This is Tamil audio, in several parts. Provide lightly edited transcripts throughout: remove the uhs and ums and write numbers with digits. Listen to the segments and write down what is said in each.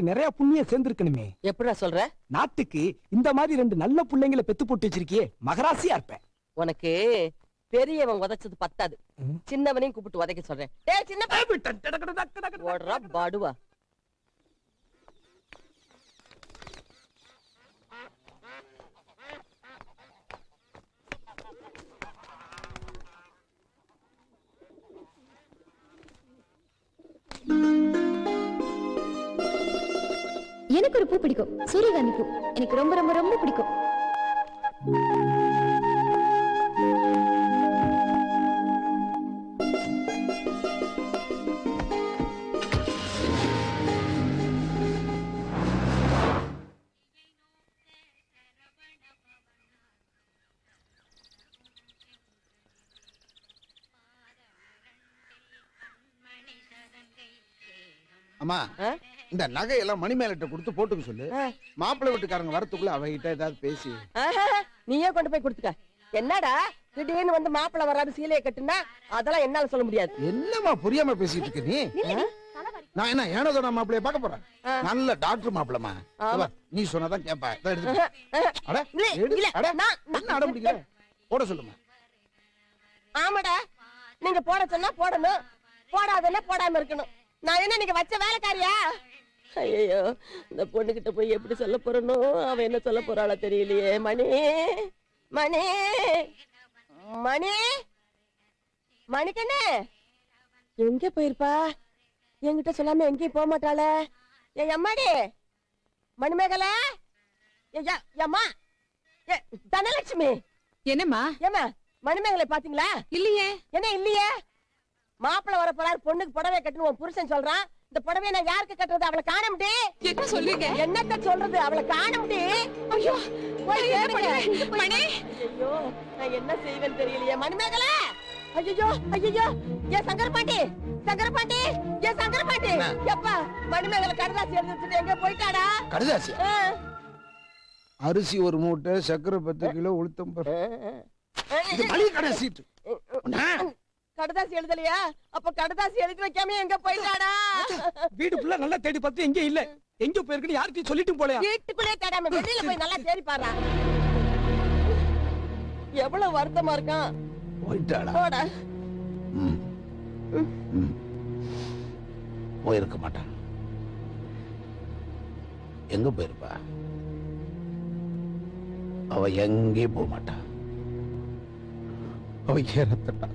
எனக்கு நிறைய புண்ணியம் சேர்ந்திருக்கணுமே. எப்படிடா சொல்ற? நாட்டுக்கு இந்த மாதிரி 2 நல்ல பிள்ளைங்களை பெத்து போட்டு வச்சிருக்கியே, மகராசியா இருப்பேன். உனக்கு பெரியவன் உதைச்சது பத்தாது, சின்னவனையும் கூப்பிட்டு உதைக்க சொல்றேன். டேய் சின்ன ஓடுறா பாடுவா. எனக்கு ஒரு பூ பிடிக்கும், சூரியகாந்தி பூ. எனக்கு ரொம்ப ரொம்ப ரொம்ப பிடிக்கும். அம்மா, இந்த நகையெல்லாம் மணிமேலிட்ட கொடுத்து போட்டுக்க சொல்லு. மாப்பிள்ளை வீட்டுக்காரங்க வரத்துக்குள்ள அவகிட்ட ஏதாவது பேசி நீயே கொண்டு போய் கொடுத்துக்க. என்னடா திடீர்னு வந்து மாப்பிள்ளை வராது சீலையை கட்டுனா அதெல்லாம் என்னால சொல்ல முடியாது. என்னமா புரியாம பேசிட்டு இருக்க நீ? நான் என்ன ஏனதோட மாப்பிள்ளைய பார்க்க போறேன்? நல்ல டாக்டர் மாப்பிள்ளமா. நீ சொன்னதான் கேப்பா. என்ன அடம் பிடிக்கிற? போட சொல்லுமா. ஆமாடா, நீங்க போட சொன்னா போடணும், போடாதன்னா போடாம இருக்கணும். நான் என்ன நீங்க வச்ச வேலைக்காரியா? ஐயோ, இந்த பொண்ணுகிட்ட போய் எப்படி சொல்ல போறனோ, அவ என்ன சொல்ல போறாளா தெரியலையே. மணி மணி மணி மணிக்கண்ணே எங்க போயிருப்பா? என்கிட்ட சொல்லாம எங்கேயும் போக மாட்டாள. என் அம்மாடி மணிமேகல, அம்மா தனலட்சுமி. என்னம்மா? ஏமா மணிமேகலை பாத்தீங்களா? இல்லையே. என்ன இல்லையே? மாப்பிள்ள வர போறாரு, பொண்ணுக்கு புடவை கட்டணும் உன் புருஷன் சொல்றான். இந்த புடவை நான் யாருக்கு கட்டுறது? அவளை காண முடி. என்ன சொல்றீங்க? என்னத்த சொல்றது? அவளை காண முடி. ஐயோ மணி, ஐயோ நான் என்ன செய்வேன்னு தெரியலையே. மணிமேகல, ஐயோ ஐயோ, ஏன் சங்கரபாண்டி, சங்கரபாண்டி, ஏன் சங்கரபாண்டி, எப்பா மணிமேகலை கடுதாசி எடுத்துட்டு எங்க போயிட்டாடா? கடுதாசி? அரிசி ஒரு மூட்டை, சக்கரை 10 கிலோ, உளுத்தம் கடுதாசி எழுதலையா? அப்ப கடுதாசி எழுதி வைக்காம எங்க போயிட்டாடா? வீடு ஃபுல்லா நல்லா தேடி பார்த்து எங்க இல்ல. எங்க போயிருக்குன்னு யார்கிட்டயும் சொல்லிட்டு போலையா? வீட்டுக்குள்ளே தேடாம வெளியில போய் நல்லா தேடி பாறா. எவ்வளவு வருத்தமா இருக்கான். போயிட்டாளா? போடா. போயிருக்க மாட்டான். எங்க போயிருப்பா? அவ எங்கே போக மாட்டா. அவ ஏறத்தட்டா.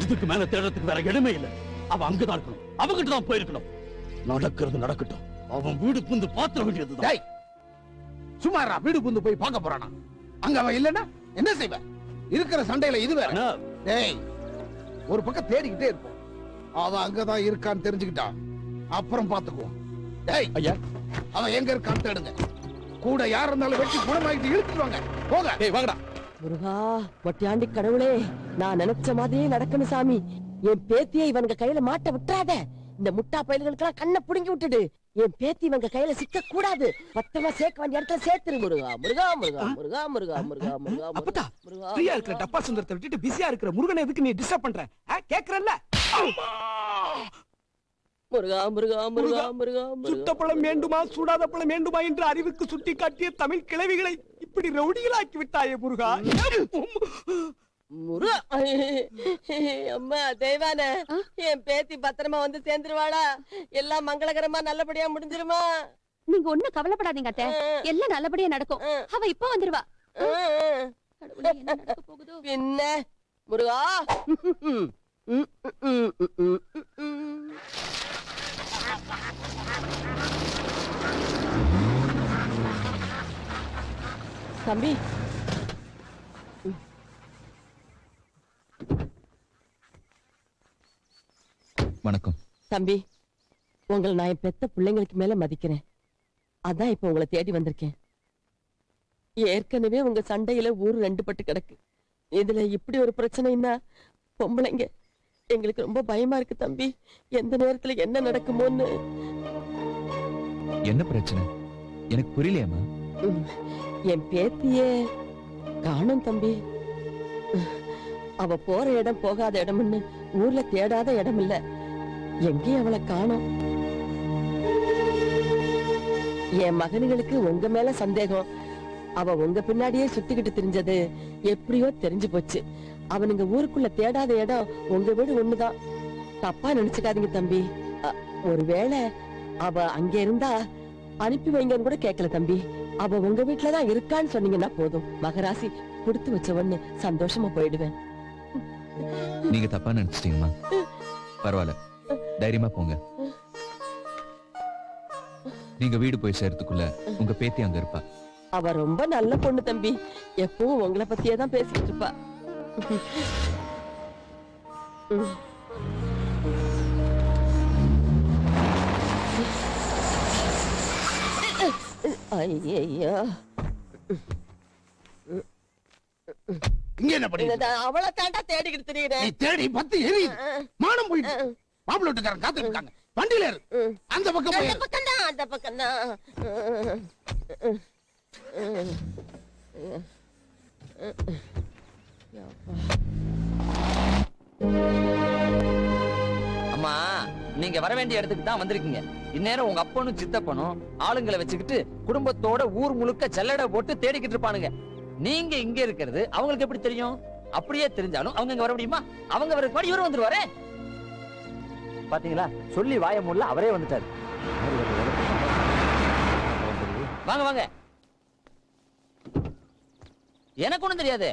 இதுக்கு மேல தேடுறதுக்கு வேற இடமே இல்ல. அவ அங்கதான் இருக்கணும், அவகிட்ட தான் போயிருக்கணும். நடக்கிறது நடக்கட்டும், அவன் வீடு புந்து பாத்திர வேண்டியதுதான். சுமாரா வீடு புந்து போய் பார்க்க போறானா? அங்க அவன் இல்லன்னா என்ன செய்வ? இருக்கிற சண்டையில இது வேற. டேய், ஒரு பக்கம் தேடிக்கிட்டே இருப்போம். அவன் அங்கதான் இருக்கான்னு தெரிஞ்சுக்கிட்டான், அப்புறம் பாத்துக்குவோம். டேய் ஐயா, அவன் எங்க இருக்கான்னு தேடுங்க. கூட யார் இருந்தாலும் வெட்டி குணமாயிட்டு இழுத்துருவாங்க. போங்க. டேய் வாங்கடா. முருகா, ஒட்டியாண்டி கடவுளே, நான் நினைச்ச மாதிரியே நடக்கணும் சாமி. என் பேத்தியை இவங்க கையில மாட்ட விட்டுறாத. இந்த முட்டா பயல்களுக்கெல்லாம் கண்ணை புடுங்கி விட்டுடு. என் பேத்தி இவங்க கையில சிக்க கூடாது. பத்திரமா சேர்க்க வேண்டிய இடத்துல சேர்த்துரு. முருகா முருகா முருகா முருகா முருகா முருகா முருகா அப்பட்டா, ஃப்ரீயா இருக்கிற டப்பா சுந்தரத்தை விட்டுட்டு பிஸியா இருக்கிற முருகனை எதுக்கு நீ டிஸ்டர்ப் பண்ற? கேக்குறல்ல? முருகா முருகா முருகா முருகா. சுட்ட பழம் வேண்டுமா சூடாத பழம் வேண்டுமா என்று அறிவுக்கு சுட்டி காட்டிய தமிழ் கிழவிகளை இப்படி ரவுடிகளாக்கி விட்டாயே முருகா. முருகா, அம்மா தெய்வான, என் பேத்தி பத்திரமா வந்து சேர்ந்துருவாளா? எல்லாம் மங்களகரமா நல்லபடியா முடிஞ்சிருமா? நீங்க ஒண்ணும் கவலைப்படாதீங்க அத்தை, எல்லாம் நல்லபடியா நடக்கும். அவ இப்ப வந்துருவா. என்ன முருகா? தம்பி, வணக்கம். தம்பி, உங்களை நான் என் பெத்த பிள்ளைங்களுக்கு மேல மதிக்கிறேன். அதான் இப்ப உங்களை தேடி வந்திருக்கேன். ஏற்கனவே உங்க சண்டையில ஊரு 2 பட்டு கிடக்கு. இதுல இப்படி ஒரு பிரச்சனைன்னா பொம்பளைங்க எங்களுக்கு ரொம்ப பயமா இருக்கு தம்பி. எந்த நேரத்துல என்ன நடக்குமோன்னு. என்ன பிரச்சனை? எனக்கு புரியலையாமா? என் பேத்தியே காணும் தம்பி. அவ போற இடம் போகாத இடம்னு ஊர்ல தேடாத இடம் இல்ல. எங்கேயும் அவளை காணோம். என் மகன்களுக்கு உங்க மேல சந்தேகம். அவ உங்க பின்னாடியே சுத்திக்கிட்டு திரிஞ்சது எப்படியோ தெரிஞ்சு போச்சு. அவனுங்க ஊருக்குள்ள தேடாத இடம் உங்க வீடு ஒண்ணுதான். தப்பா நினைச்சுக்காதீங்க தம்பி. ஒருவேளை அவ அங்க இருந்தா அனுப்பி வைங்கன்னு கூட கேட்கல தம்பி. அவ உங்க வீட்டுலதான் இருக்கான்னு சொன்னீங்கன்னா போதும். மகராசி கொடுத்து வச்சவன்னு சந்தோஷமா போயிடுவேன். நீங்க தப்பா நினைச்சிட்டீங்கம்மா. பரவாயில்ல, தைரியமா போங்க. நீங்க வீடு போய் சேர்த்துக்குள்ள உங்க பேத்தி அங்க இருப்பா. அவ ரொம்ப நல்ல பொண்ணு தம்பி. எப்பவும் உங்களை பத்தியே தான் பேசிட்டு இருப்பா. ஐயோ, இங்க என்ன பண்ணிட்டு அவளை தாண்டா தேடிக்கிட்டு திரியிறேன். நீ தேடி 10 எரியுது. மானம் போயிட்டு மாப்பிள்ளை வீட்டுக்காரன் காத்துட்டு இருக்காங்க. வண்டியில இரு. அந்த பக்கம் போய் அந்த பக்கம் தான், அந்த பக்கம் தான். அம்மா, நீங்க வர வேண்டிய இடத்துக்கு தான் வந்திருக்கீங்க. இந்நேரம் உங்க அப்பனும் சித்தப்பனும் ஆளுங்களை வச்சுக்கிட்டு குடும்பத்தோட ஊர் முழுக்க செல்லடை போட்டு தேடிக்கிட்டு இருப்பானுங்க. நீங்க இங்க இருக்கிறது அவங்களுக்கு எப்படி தெரியும்? அப்படியே தெரிஞ்சாலும் அவங்க இங்க வர முடியுமா? அவங்க வரதுக்கு முன்னாடி இவரும் வந்துருவாரே. பாத்தீங்களா, சொல்லி வாய மூடல அவரே வந்துட்டாரு. வாங்க வாங்க. எனக்கு ஒண்ணும் தெரியாது.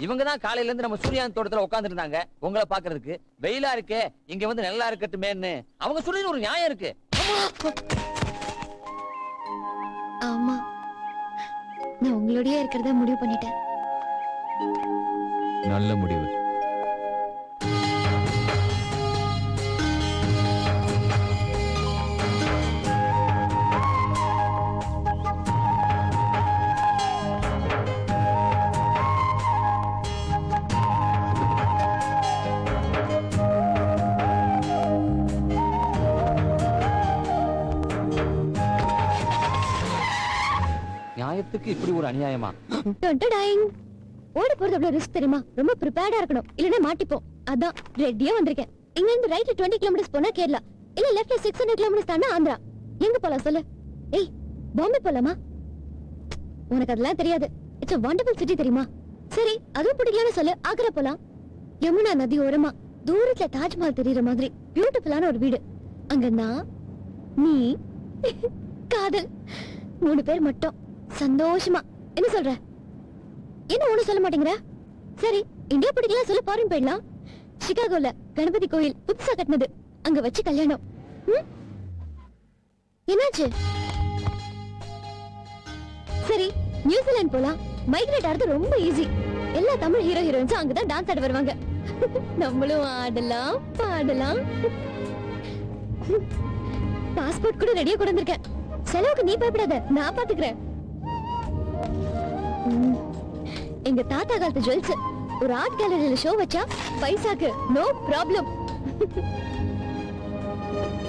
இவங்க தான் காலையில இருந்து நம்ம சூரியான் தோட்டத்துல உட்கார்ந்து இருந்தாங்க உங்களை பாக்குறதுக்கு. வெயிலா இருக்கே, இங்க வந்து நல்லா இருக்கட்டுமேன்னு அவங்க சொல்லி ஒரு நியாயம் இருக்கு. ஆமா, நான் உங்களோடயே இருக்கிறதா முடிவு பண்ணிட்டேன். நல்ல முடிவு. நியாயத்துக்கு இப்படி ஒரு அநியாயமா? ஓடி போறது அவ்வளவு ரிஸ்க் தெரியுமா? ரொம்ப ப்ரிப்பேர்டா இருக்கணும், இல்லன்னா மாட்டிப்போம். அதான் ரெடியா வந்திருக்கேன். இங்க இருந்து ரைட்ல 20 கிலோமீட்டர்ஸ் போனா கேரளா, இல்ல லெஃப்ட்ல 600 கிலோமீட்டர்ஸ் தானா ஆந்திரா. எங்க போலாம் சொல்லு? ஏய், பாம்பே போலாமா? உனக்கு அதெல்லாம் தெரியாது. இட்ஸ் a wonderful city தெரியுமா? சரி, அதுவும் பிடிக்கலன்னு சொல்லு, ஆக்ரா போலாம். யமுனா நதி ஓரமா தூரத்துல தாஜ்மஹால் தெரியற மாதிரி பியூட்டிஃபுல்லான ஒரு வீடு. அங்க நான், நீ, காதல், 3 பேர் மட்டும் சந்தோஷமா. என்ன சொல்ற? என்ன ஒண்ணு சொல்ல மாட்டேங்கிற? சரி, இந்தியா பிடிக்கல சொல்லு, ஃபாரின் போயிடலாம். சிகாகோல கணபதி கோயில் புதுசா கட்டினது, அங்க வச்சு கல்யாணம். என்னாச்சு? சரி, நியூசிலாந்து போலாம். மைக்ரேட் ஆறது ரொம்ப ஈஸி. எல்லா தமிழ் ஹீரோ ஹீரோயின்ஸும் அங்கதான் டான்ஸ் ஆட வருவாங்க. நம்மளும் ஆடலாம், பாடலாம். பாஸ்போர்ட் கூட ரெடியா கொண்டு வந்திருக்கேன். செலவுக்கு நீ பயப்படாத, நான் பாத்துக்கிறேன். எங்க தாத்தா காலத்து ஜுவல்ஸ் ஒரு ஆர்ட் கேலரியில ஷோ வச்சா பைசாக்கு நோ ப்ராப்ளம்.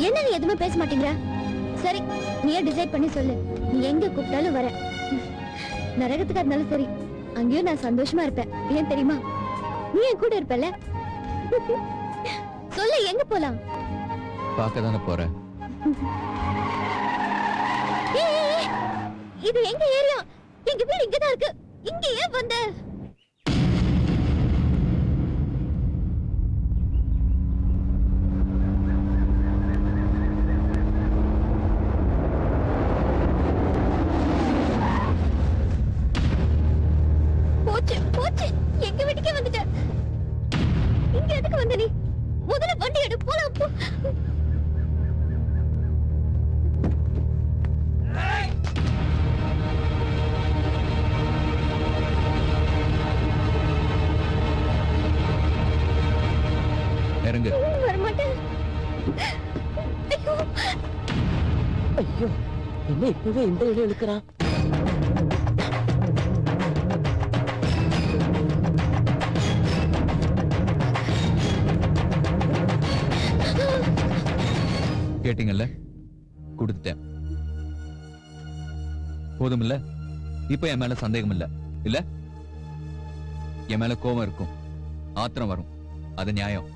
என்ன நீ எதுவுமே பேச மாட்டேங்கிற? சரி, நீயே டிசைட் பண்ணி சொல்லு. நீ எங்க கூப்பிட்டாலும் வர. நரகத்துக்கு இருந்தாலும் சரி, அங்கேயும் நான் சந்தோஷமா இருப்பேன். ஏன் தெரியுமா? நீ என் கூட இருப்பல. சொல்லு, எங்க போலாம்? பார்க்க தானே போறேன். இது எங்க ஏரியா? எங்க வீடு இங்கதான் இருக்கு. இங்க ஏன் வந்த? போச்சு போச்சு, எங்க வீட்டுக்கே வந்துட்ட. இங்க எதுக்கு வந்த நீ? முதல்ல வண்டி எடு, போலாம் போ. இறங்கு. வரமாட்டேன். ஐயோ, ஐயோ, என்ன இப்பவே இந்த இடம் இழுக்கிறான்? கேட்டீங்கல்ல, கொடுத்துட்டேன். போதும் இல்ல? இப்ப என் மேல சந்தேகம் இல்ல இல்ல? என் மேல கோபம் இருக்கும், ஆத்திரம் வரும், அது நியாயம்.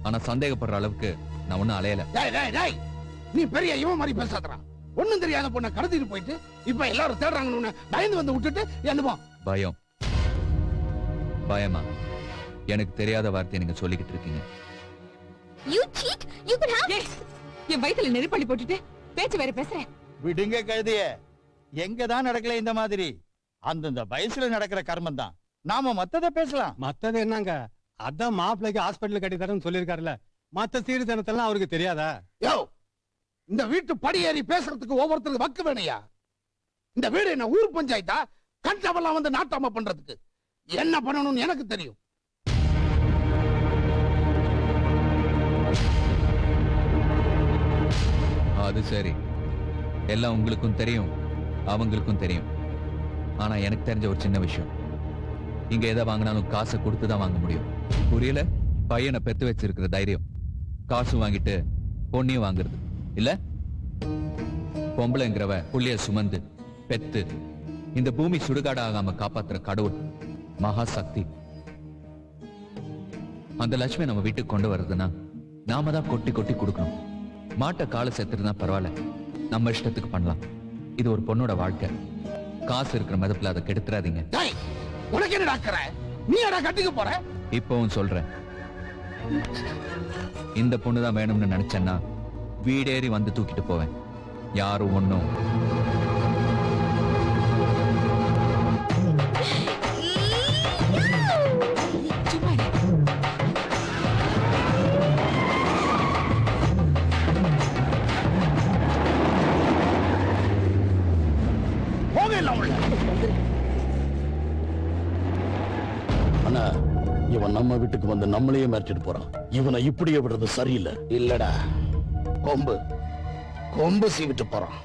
ஆனா சந்தேகப்படுற அளவுக்கு நான் ஒண்ணும் அலையல. டேய் டேய் டேய் நீ பெரிய இவன் மாதிரி பேசாதடா. ஒண்ணும் தெரியாத பொண்ணை கடத்திட்டு போயிட்டு இப்ப எல்லாரும் தேடுறாங்கன்னு பயந்து வந்து விட்டுட்டு என்னமோ பயம். பயமா? எனக்கு தெரியாத வார்த்தையை நீங்க சொல்லிக்கிட்டு இருக்கீங்க. You cheat? You could have... ஏய், என் வயித்துல நெருப்பள்ளி போட்டுட்டு பேச்சு வேற பேசுறேன். விடுங்க கழுதிய. எங்கதான் நடக்கல இந்த மாதிரி. அந்தந்த வயசுல நடக்கிற கர்மம் தான். நாம மத்தத பேசலாம். மத்தது என்னங்க, அதான் மாப்பிள்ளைக்கு ஹாஸ்பிட்டல் கட்டி தரேன்னு சொல்லிருக்காருல்ல. மத்த சீர்தனத்தெல்லாம் அவருக்கு தெரியாதா? யோ இந்த வீட்டு படி ஏறி பேசுறதுக்கு ஒவ்வொருத்தருக்கு வக்கு வேணையா? இந்த வீடு என்ன ஊர் பஞ்சாயத்தா? கண்டவெல்லாம் வந்து நாட்டாம பண்றதுக்கு என்ன பண்ணணும்னு எனக்கு தெரியும். அது சரி, எல்லாம் உங்களுக்கும் தெரியும், அவங்களுக்கும் தெரியும். ஆனா எனக்கு தெரிஞ்ச ஒரு சின்ன விஷயம், இங்க எதை வாங்கினாலும் காசை கொடுத்துதான் வாங்க முடியும். புரியல? பையனை பெத்து வச்சிருக்கிற தைரியம் காசு வாங்கிட்டு பொண்ணையும் வாங்குறது இல்ல. பொம்பளைங்கிறவ புள்ளிய சுமந்து பெத்து இந்த பூமி சுடுகாடு ஆகாம காப்பாத்துற கடவுள், மகா சக்தி. அந்த லட்சுமி நம்ம வீட்டுக்கு கொண்டு வர்றதுன்னா நாம தான் கொட்டி கொட்டி கொடுக்கணும். மாட்டை காலை செத்துருந்தா பரவாயில்ல, நம்ம இஷ்டத்துக்கு பண்ணலாம். இது ஒரு பொண்ணோட வாழ்க்கை. காசு இருக்கிற மதப்புல அதை கெடுத்துறாதீங்க. டேய் உனக்கு என்ன டாக்கற? நீ அட கட்டிக்க போற? இப்பவும் சொல்றேன், இந்த பொண்ணுதான் வேணும்னு நினைச்சேன்னா வீடேறி வந்து தூக்கிட்டு போவேன். யாரும் ஒண்ணும் சும்மா இரு. போக இல்ல உள்ள. அண்ணா, இவன் நம்ம வீட்டுக்கு வந்து நம்மளையே மிரட்டிட்டு போறான். இவனை இப்படியே விடுறது சரியில்லை. இல்லடா, கொம்பு கொம்பு சீவிட்டு போறான்.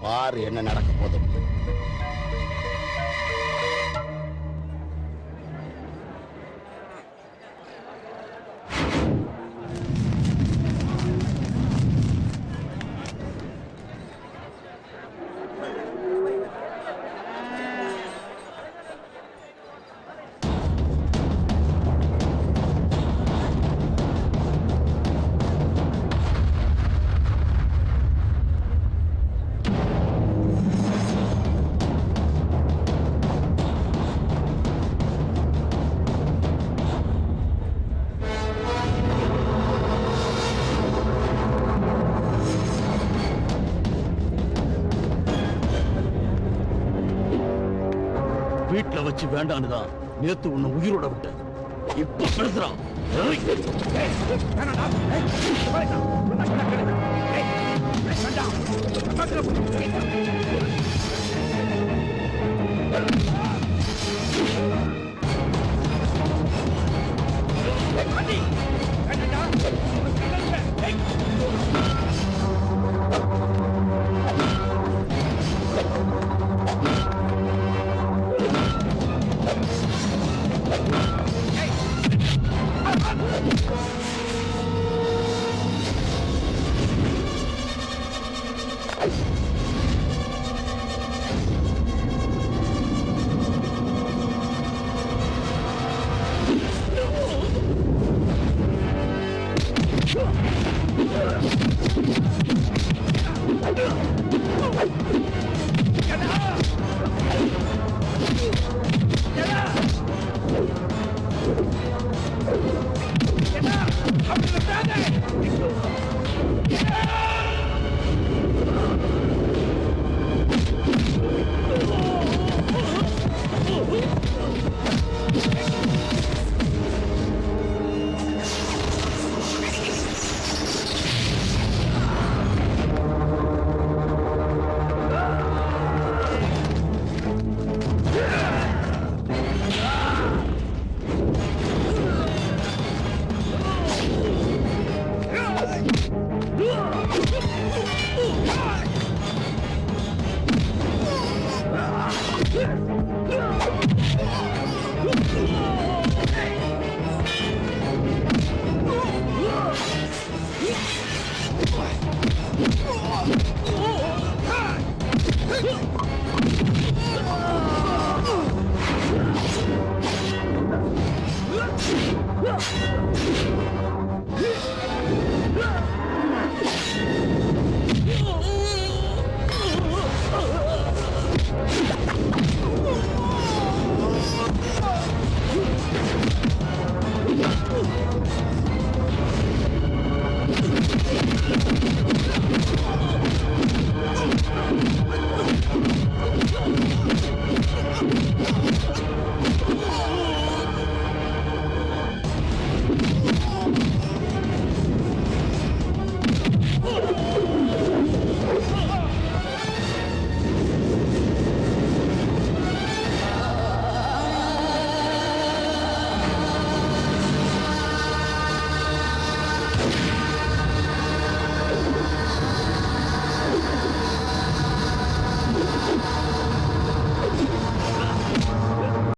பாரு என்ன நடக்க போகுது. வீட்டுல வச்சு வேண்டான்னுதான் நேத்து உன்னை உயிரோட விட்டேன். இப்ப பேசுறான். Get out!